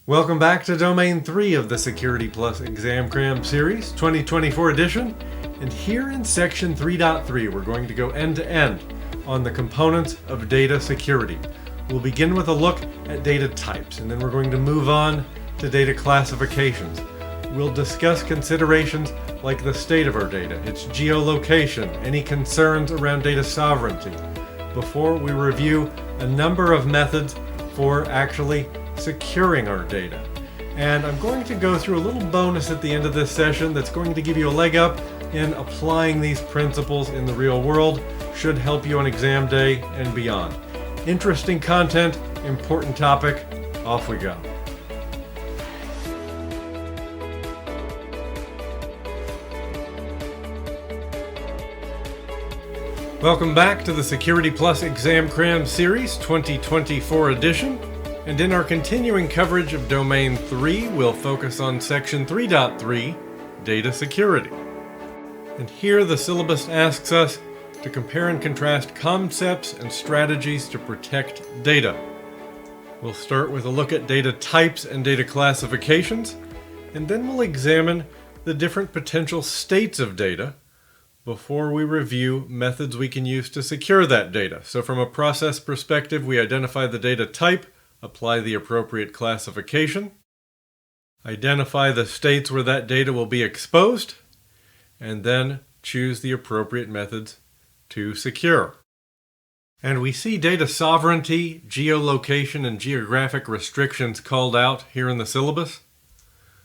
Welcome back to Domain 3 of the Security Plus Exam Cram series, 2024 edition. And here in section 3.3, we're going to go end to end on the components of data security. We'll begin with a look at data types, and then we're going to move on to data classifications. We'll discuss considerations like the state of our data, its geolocation, any concerns around data sovereignty, before we review a number of methods for actually securing our data. And I'm going to go through a little bonus at the end of this session that's going to give you a leg up in applying these principles in the real world. Should help you on exam day and beyond. Interesting content, important topic, off we go. Welcome back to the Security Plus Exam Cram series, 2024 edition. And in our continuing coverage of Domain 3, we'll focus on Section 3.3, Data Security. And here the syllabus asks us to compare and contrast concepts and strategies to protect data. We'll start with a look at data types and data classifications, and then we'll examine the different potential states of data before we review methods we can use to secure that data. So from a process perspective, we identify the data type, apply the appropriate classification, identify the states where that data will be exposed, and then choose the appropriate methods to secure. And we see data sovereignty, geolocation, and geographic restrictions called out here in the syllabus,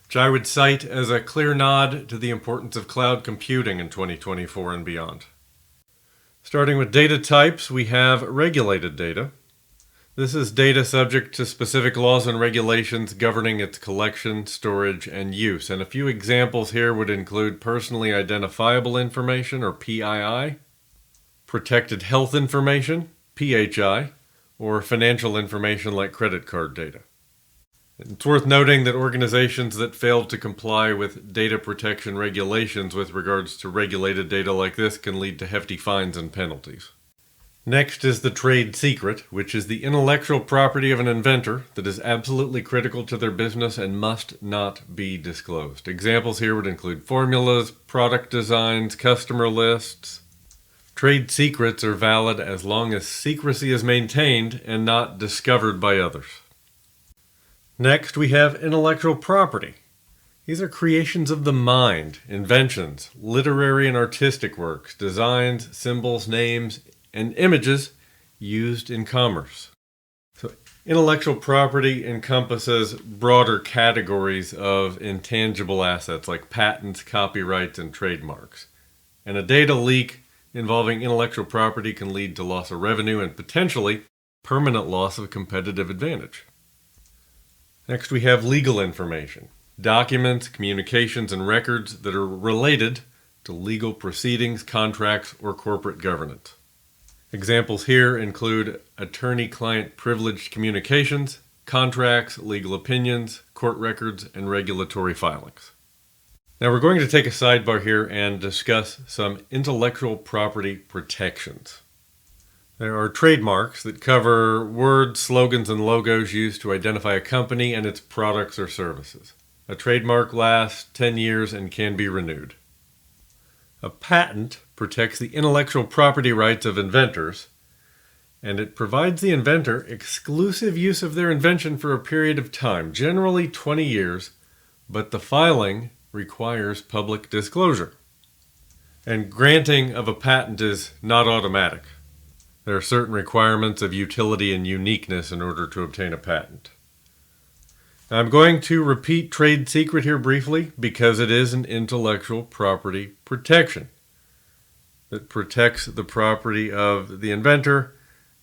which I would cite as a clear nod to the importance of cloud computing in 2024 and beyond. Starting with data types, we have regulated data. This is data subject to specific laws and regulations governing its collection, storage, and use. And a few examples here would include personally identifiable information, or PII, protected health information, PHI, or financial information like credit card data. It's worth noting that organizations that fail to comply with data protection regulations with regards to regulated data like this can lead to hefty fines and penalties. Next is the trade secret, which is the intellectual property of an inventor that is absolutely critical to their business and must not be disclosed. Examples here would include formulas, product designs, customer lists. Trade secrets are valid as long as secrecy is maintained and not discovered by others. Next, we have intellectual property. These are creations of the mind, inventions, literary and artistic works, designs, symbols, names, and images used in commerce. So, intellectual property encompasses broader categories of intangible assets like patents, copyrights, and trademarks. And a data leak involving intellectual property can lead to loss of revenue and potentially permanent loss of competitive advantage. Next, we have legal information. Documents, communications, and records that are related to legal proceedings, contracts, or corporate governance. Examples here include attorney-client privileged communications, contracts, legal opinions, court records, and regulatory filings. Now we're going to take a sidebar here and discuss some intellectual property protections. There are trademarks that cover words, slogans, and logos used to identify a company and its products or services. A trademark lasts 10 years and can be renewed. A patent protects the intellectual property rights of inventors, and it provides the inventor exclusive use of their invention for a period of time, generally 20 years, but the filing requires public disclosure. And granting of a patent is not automatic. There are certain requirements of utility and uniqueness in order to obtain a patent. I'm going to repeat trade secret here briefly because it is an intellectual property protection that protects the property of the inventor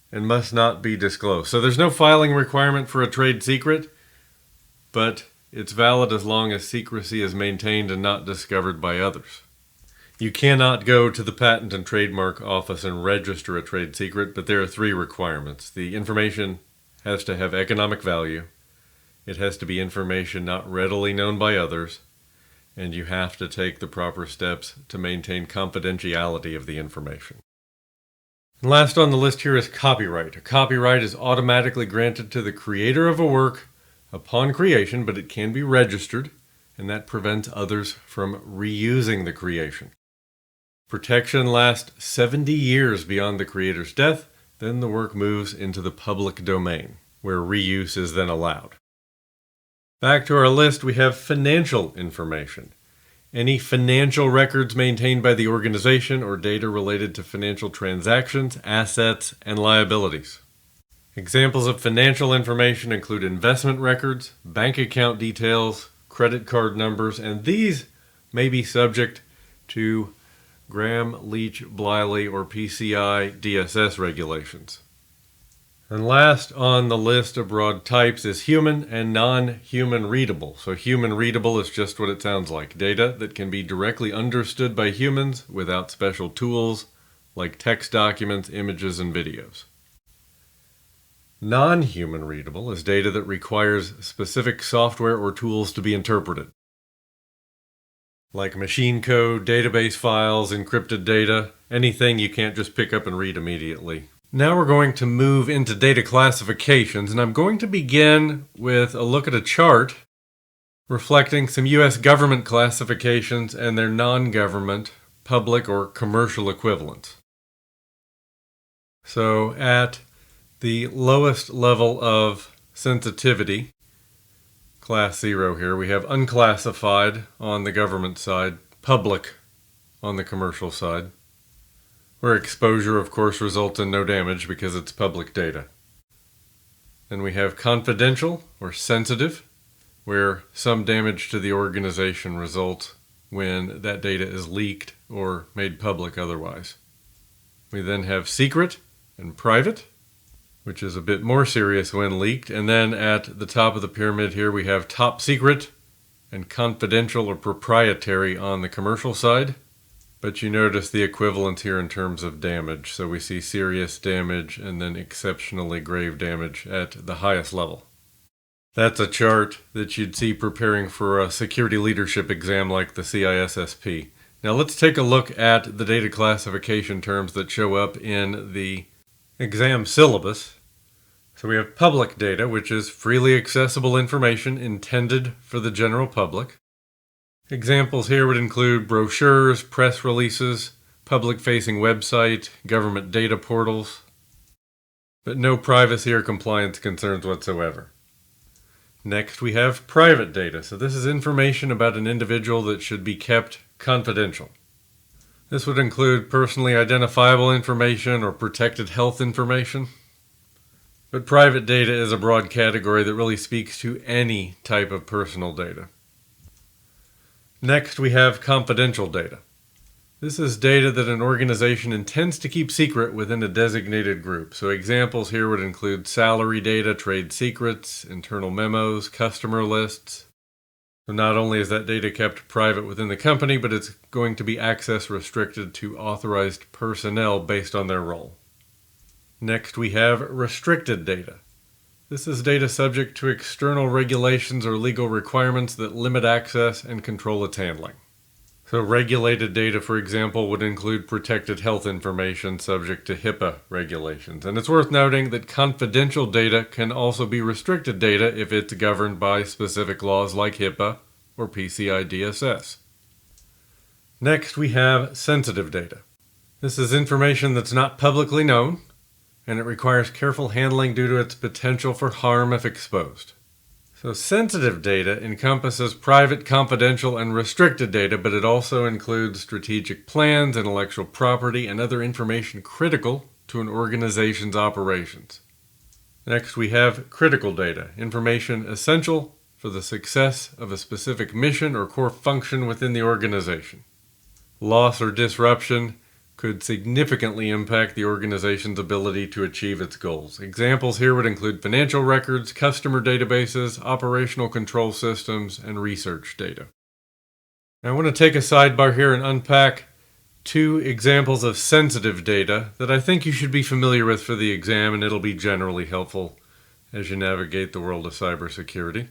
and must not be disclosed. So there's no filing requirement for a trade secret, but it's valid as long as secrecy is maintained and not discovered by others. You cannot go to the Patent and Trademark Office and register a trade secret, but there are 3 requirements. The information has to have economic value. It has to be information not readily known by others, and you have to take the proper steps to maintain confidentiality of the information. And last on the list here is copyright. A copyright is automatically granted to the creator of a work upon creation, but it can be registered, and that prevents others from reusing the creation. Protection lasts 70 years beyond the creator's death, then the work moves into the public domain, where reuse is then allowed. Back to our list, we have financial information. Any financial records maintained by the organization or data related to financial transactions, assets, and liabilities. Examples of financial information include investment records, bank account details, credit card numbers, and these may be subject to Graham, Leach, Bliley, or PCI DSS regulations. And last on the list of broad types is human and non-human readable. So human readable is just what it sounds like, data that can be directly understood by humans without special tools like text documents, images, and videos. Non-human readable is data that requires specific software or tools to be interpreted, like machine code, database files, encrypted data, anything you can't just pick up and read immediately. Now we're going to move into data classifications, and I'm going to begin with a look at a chart reflecting some U.S. government classifications and their non-government, public or commercial equivalents. So at the lowest level of sensitivity, Class 0 here, we have unclassified on the government side, public on the commercial side, where exposure, of course, results in no damage because it's public data. Then we have confidential or sensitive, where some damage to the organization results when that data is leaked or made public otherwise. We then have secret and private, which is a bit more serious when leaked. And then at the top of the pyramid here, we have top secret and confidential or proprietary on the commercial side. But you notice the equivalence here in terms of damage. So we see serious damage and then exceptionally grave damage at the highest level. That's a chart that you'd see preparing for a security leadership exam like the CISSP. Now let's take a look at the data classification terms that show up in the exam syllabus. So we have public data, which is freely accessible information intended for the general public. Examples here would include brochures, press releases, public-facing website, government data portals, but no privacy or compliance concerns whatsoever. Next, we have private data. So this is information about an individual that should be kept confidential. This would include personally identifiable information or protected health information. But private data is a broad category that really speaks to any type of personal data. Next, we have confidential data. This is data that an organization intends to keep secret within a designated group. So examples here would include salary data, trade secrets, internal memos, customer lists. So not only is that data kept private within the company, but it's going to be access restricted to authorized personnel based on their role. Next, we have restricted data. This is data subject to external regulations or legal requirements that limit access and control its handling. So regulated data, for example, would include protected health information subject to HIPAA regulations. And it's worth noting that confidential data can also be restricted data if it's governed by specific laws like HIPAA or PCI DSS. Next, we have sensitive data. This is information that's not publicly known, and it requires careful handling due to its potential for harm if exposed. So sensitive data encompasses private, confidential, and restricted data, but it also includes strategic plans, intellectual property, and other information critical to an organization's operations. Next, we have critical data, information essential for the success of a specific mission or core function within the organization. Loss or disruption could significantly impact the organization's ability to achieve its goals. Examples here would include financial records, customer databases, operational control systems, and research data. Now I want to take a sidebar here and unpack two examples of sensitive data that I think you should be familiar with for the exam, and it'll be generally helpful as you navigate the world of cybersecurity.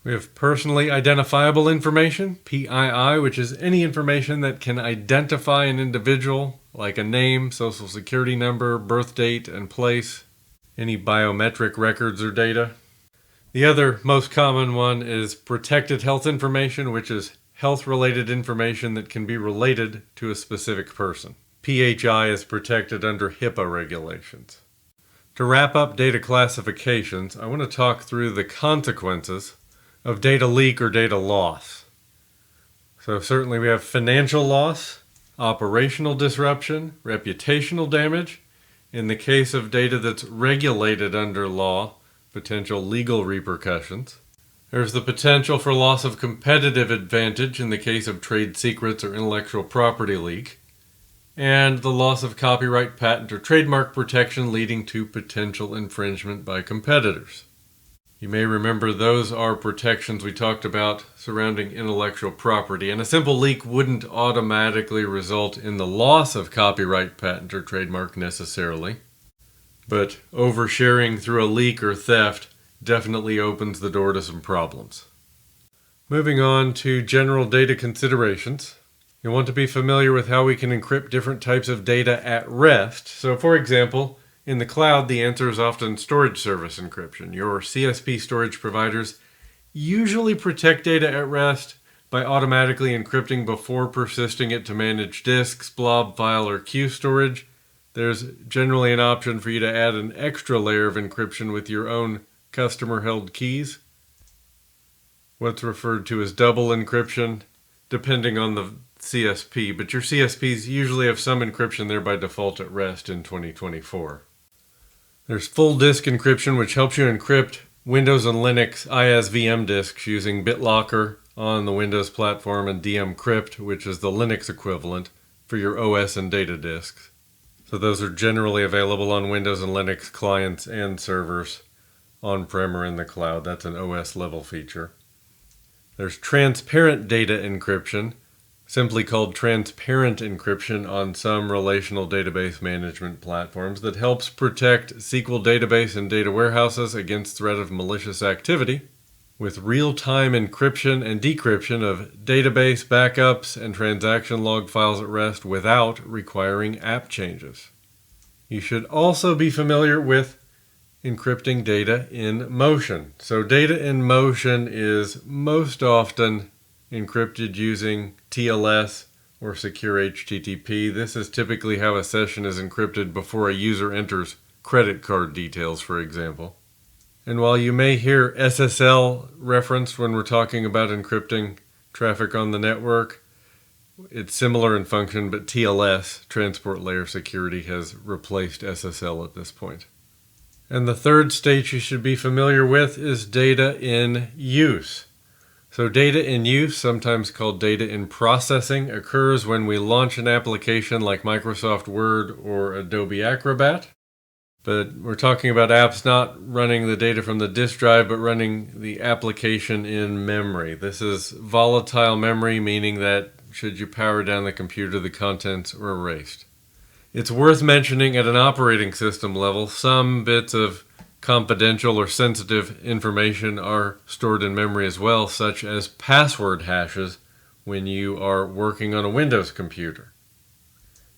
We have personally identifiable information, PII, which is any information that can identify an individual, like a name, social security number, birth date, and place, any biometric records or data. The other most common one is protected health information, which is health-related information that can be related to a specific person. PHI is protected under HIPAA regulations. To wrap up data classifications, I want to talk through the consequences of data leak or data loss. So certainly we have financial loss, operational disruption, reputational damage. In the case of data that's regulated under law, potential legal repercussions. There's the potential for loss of competitive advantage in the case of trade secrets or intellectual property leak, and the loss of copyright, patent, or trademark protection leading to potential infringement by competitors. You may remember those are protections we talked about surrounding intellectual property, and a simple leak wouldn't automatically result in the loss of copyright, patent, or trademark necessarily. But oversharing through a leak or theft definitely opens the door to some problems. Moving on to general data considerations. You'll want to be familiar with how we can encrypt different types of data at rest. So for example, in the cloud, the answer is often storage service encryption. Your CSP storage providers usually protect data at rest by automatically encrypting before persisting it to manage disks, blob file, or queue storage. There's generally an option for you to add an extra layer of encryption with your own customer-held keys, what's referred to as double encryption, depending on the CSP, but your CSPs usually have some encryption there by default at rest in 2024. There's full disk encryption, which helps you encrypt Windows and Linux ISVM disks using BitLocker on the Windows platform and dmcrypt, which is the Linux equivalent for your OS and data disks. So those are generally available on Windows and Linux clients and servers, on-prem or in the cloud. That's an OS level feature. There's transparent data encryption, simply called transparent encryption on some relational database management platforms, that helps protect SQL database and data warehouses against threat of malicious activity, with real-time encryption and decryption of database backups and transaction log files at rest without requiring app changes. You should also be familiar with encrypting data in motion. So data in motion is most often encrypted using TLS or secure HTTP. This is typically how a session is encrypted before a user enters credit card details, for example. And while you may hear SSL referenced when we're talking about encrypting traffic on the network, it's similar in function, but TLS, Transport Layer Security, has replaced SSL at this point. And the third state you should be familiar with is data in use. So data in use, sometimes called data in processing, occurs when we launch an application like Microsoft Word or Adobe Acrobat. But we're talking about apps not running the data from the disk drive, but running the application in memory. This is volatile memory, meaning that should you power down the computer, the contents are erased. It's worth mentioning at an operating system level, some bits of confidential or sensitive information are stored in memory as well, such as password hashes when you are working on a Windows computer.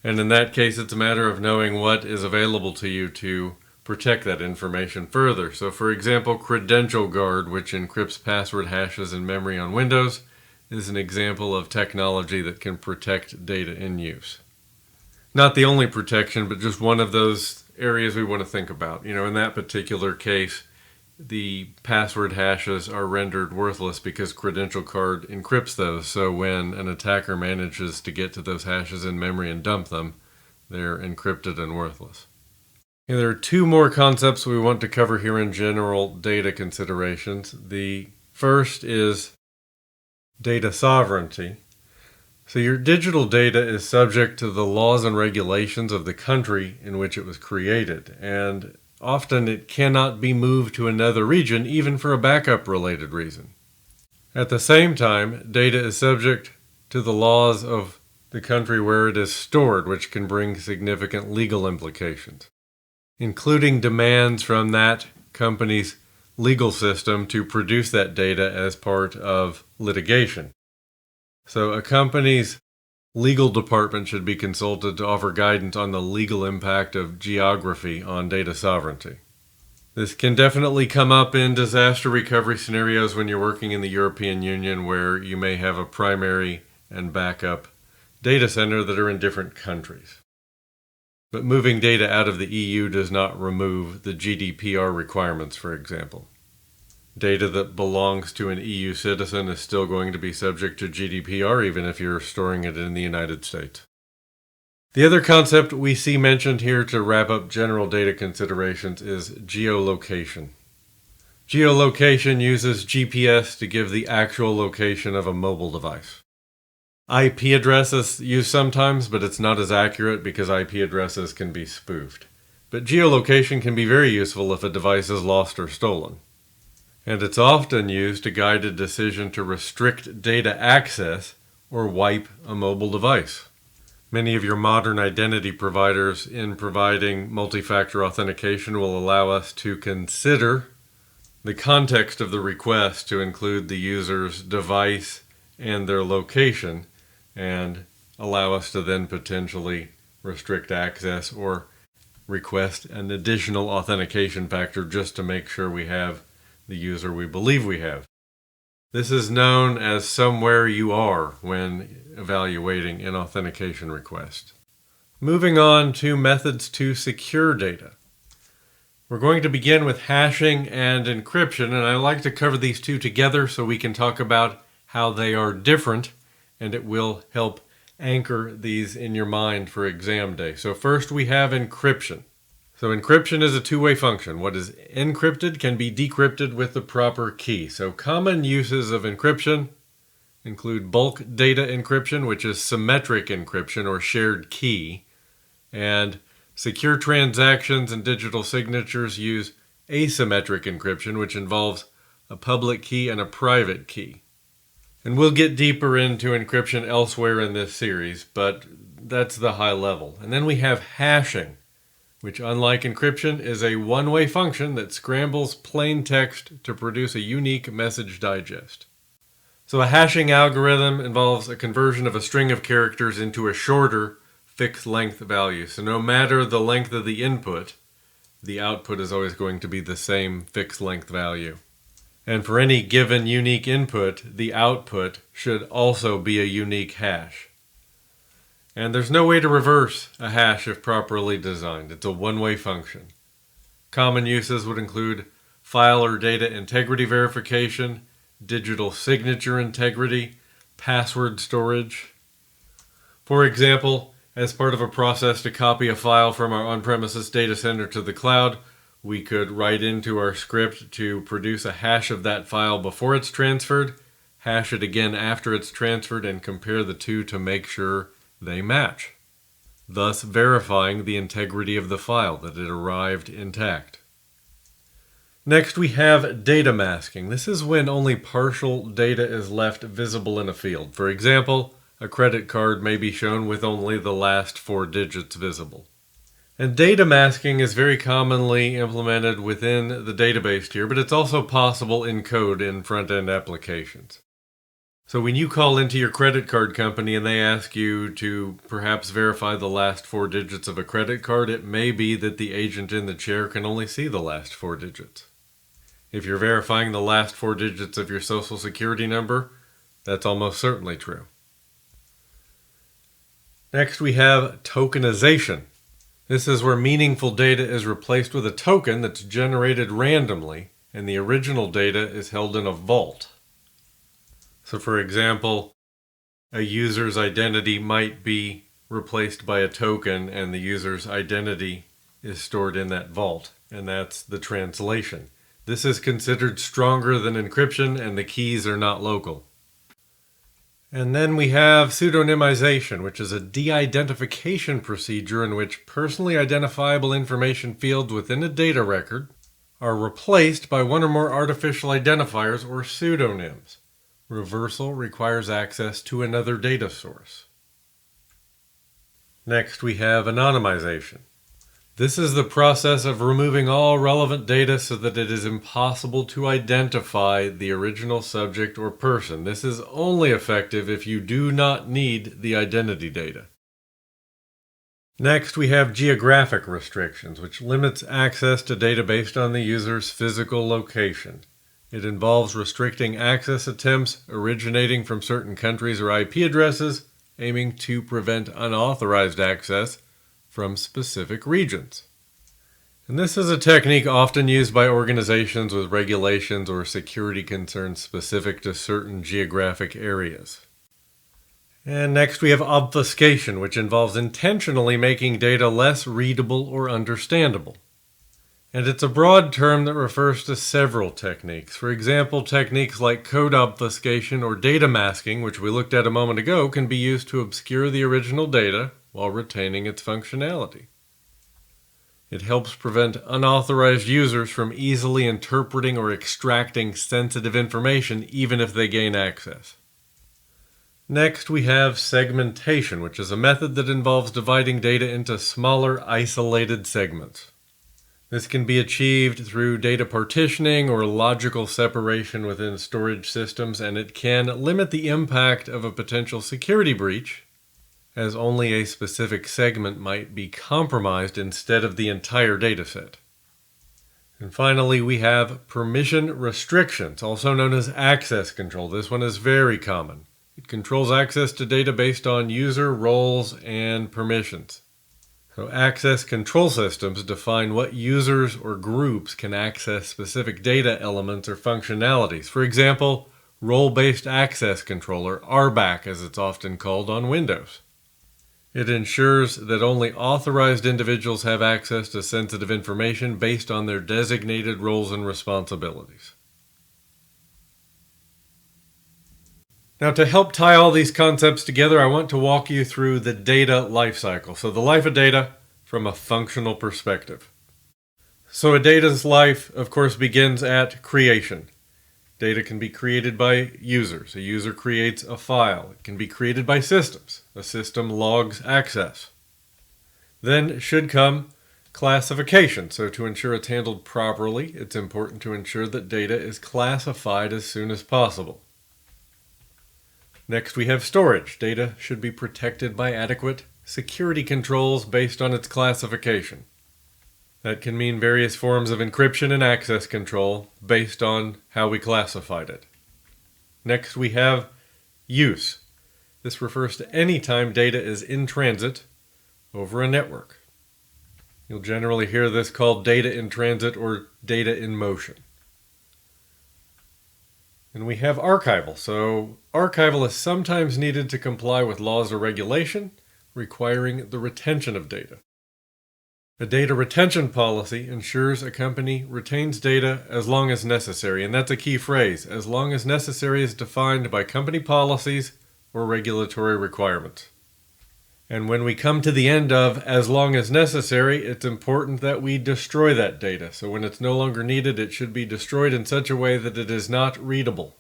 And in that case, it's a matter of knowing what is available to you to protect that information further. So for example, Credential Guard, which encrypts password hashes in memory on Windows, is an example of technology that can protect data in use. Not the only protection, but just one of those areas we want to think about. In that particular case, the password hashes are rendered worthless because Credential Card encrypts those. So when an attacker manages to get to those hashes in memory and dump them, they're encrypted and worthless. And there are two more concepts we want to cover here in general data considerations. The first is data sovereignty. So your digital data is subject to the laws and regulations of the country in which it was created, and often it cannot be moved to another region, even for a backup-related reason. At the same time, data is subject to the laws of the country where it is stored, which can bring significant legal implications, including demands from that company's legal system to produce that data as part of litigation. So a company's legal department should be consulted to offer guidance on the legal impact of geography on data sovereignty. This can definitely come up in disaster recovery scenarios when you're working in the European Union, where you may have a primary and backup data center that are in different countries. But moving data out of the EU does not remove the GDPR requirements, for example. Data that belongs to an EU citizen is still going to be subject to GDPR, even if you're storing it in the United States. The other concept we see mentioned here to wrap up general data considerations is geolocation. Geolocation uses GPS to give the actual location of a mobile device. IP address is used sometimes, but it's not as accurate because IP addresses can be spoofed. But geolocation can be very useful if a device is lost or stolen. And it's often used to guide a decision to restrict data access or wipe a mobile device. Many of your modern identity providers, in providing multi-factor authentication, will allow us to consider the context of the request to include the user's device and their location, and allow us to then potentially restrict access or request an additional authentication factor just to make sure we have the user we believe we have. This is known as somewhere you are when evaluating an authentication request. Moving on to methods to secure data. We're going to begin with hashing and encryption, and I like to cover these two together so we can talk about how they are different, and it will help anchor these in your mind for exam day. So first we have encryption. So encryption is a two-way function. What is encrypted can be decrypted with the proper key. So common uses of encryption include bulk data encryption, which is symmetric encryption or shared key, and secure transactions and digital signatures use asymmetric encryption, which involves a public key and a private key. And we'll get deeper into encryption elsewhere in this series, but that's the high level. And then we have hashing, which, unlike encryption, is a one-way function that scrambles plain text to produce a unique message digest. So a hashing algorithm involves a conversion of a string of characters into a shorter fixed length value. So no matter the length of the input, the output is always going to be the same fixed length value. And for any given unique input, the output should also be a unique hash. And there's no way to reverse a hash if properly designed. It's a one-way function. Common uses would include file or data integrity verification, digital signature integrity, password storage. For example, as part of a process to copy a file from our on-premises data center to the cloud, we could write into our script to produce a hash of that file before it's transferred, hash it again after it's transferred, and compare the two to make sure they match, thus verifying the integrity of the file, that it arrived intact. Next, we have data masking. This is when only partial data is left visible in a field. For example, a credit card may be shown with only the last 4 digits visible. And data masking is very commonly implemented within the database tier, but it's also possible in code in front-end applications. So when you call into your credit card company and they ask you to perhaps verify the last 4 digits of a credit card, it may be that the agent in the chair can only see the last 4 digits. If you're verifying the last 4 digits of your social security number, that's almost certainly true. Next, we have tokenization. This is where meaningful data is replaced with a token that's generated randomly, and the original data is held in a vault. So for example, a user's identity might be replaced by a token, and the user's identity is stored in that vault, and that's the translation. This is considered stronger than encryption, and the keys are not local. And then we have pseudonymization, which is a de-identification procedure in which personally identifiable information fields within a data record are replaced by one or more artificial identifiers or pseudonyms. Reversal requires access to another data source. Next, we have anonymization. This is the process of removing all relevant data so that it is impossible to identify the original subject or person. This is only effective if you do not need the identity data. Next, we have geographic restrictions, which limits access to data based on the user's physical location. It involves restricting access attempts originating from certain countries or IP addresses, aiming to prevent unauthorized access from specific regions. And this is a technique often used by organizations with regulations or security concerns specific to certain geographic areas. And next we have obfuscation, which involves intentionally making data less readable or understandable. And it's a broad term that refers to several techniques. For example, techniques like code obfuscation or data masking, which we looked at a moment ago, can be used to obscure the original data while retaining its functionality. It helps prevent unauthorized users from easily interpreting or extracting sensitive information, even if they gain access. Next, we have segmentation, which is a method that involves dividing data into smaller, isolated segments. This can be achieved through data partitioning or logical separation within storage systems, and it can limit the impact of a potential security breach, as only a specific segment might be compromised instead of the entire dataset. And finally, we have permission restrictions, also known as access control. This one is very common. It controls access to data based on user roles and permissions. So access control systems define what users or groups can access specific data elements or functionalities. For example, role-based access control, or RBAC as it's often called on Windows. It ensures that only authorized individuals have access to sensitive information based on their designated roles and responsibilities. Now, to help tie all these concepts together, I want to walk you through the data lifecycle. So the life of data from a functional perspective. So a data's life, of course, begins at creation. Data can be created by users. A user creates a file. It can be created by systems. A system logs access. Then should come classification. So to ensure it's handled properly, it's important to ensure that data is classified as soon as possible. Next, we have storage. Data should be protected by adequate security controls based on its classification. That can mean various forms of encryption and access control based on how we classified it. Next, we have use. This refers to any time data is in transit over a network. You'll generally hear this called data in transit or data in motion. And we have archival. So archival is sometimes needed to comply with laws or regulation requiring the retention of data. A data retention policy ensures a company retains data as long as necessary, and that's a key phrase. As long as necessary is defined by company policies or regulatory requirements. And when we come to the end of as long as necessary, it's important that we destroy that data. So when it's no longer needed, it should be destroyed in such a way that it is not readable.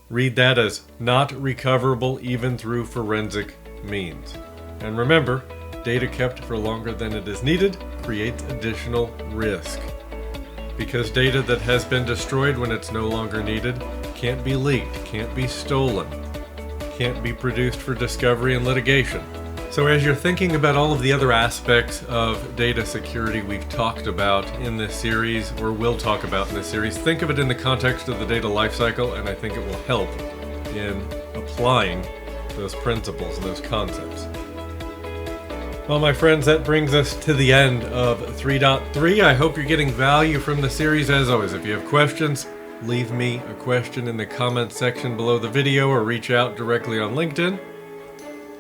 Read that as not recoverable even through forensic means. And remember, data kept for longer than it is needed creates additional risk. Because data that has been destroyed when it's no longer needed can't be leaked, can't be stolen, can't be produced for discovery and litigation. So as you're thinking about all of the other aspects of data security we've talked about in this series, or will talk about in this series, think of it in the context of the data lifecycle, and I think it will help in applying those principles and those concepts. Well, my friends, that brings us to the end of 3.3. I hope you're getting value from the series. As always, if you have questions, leave me a question in the comments section below the video or reach out directly on LinkedIn.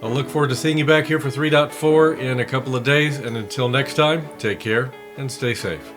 I'll look forward to seeing you back here for 3.4 in a couple of days, and until next time, take care and stay safe.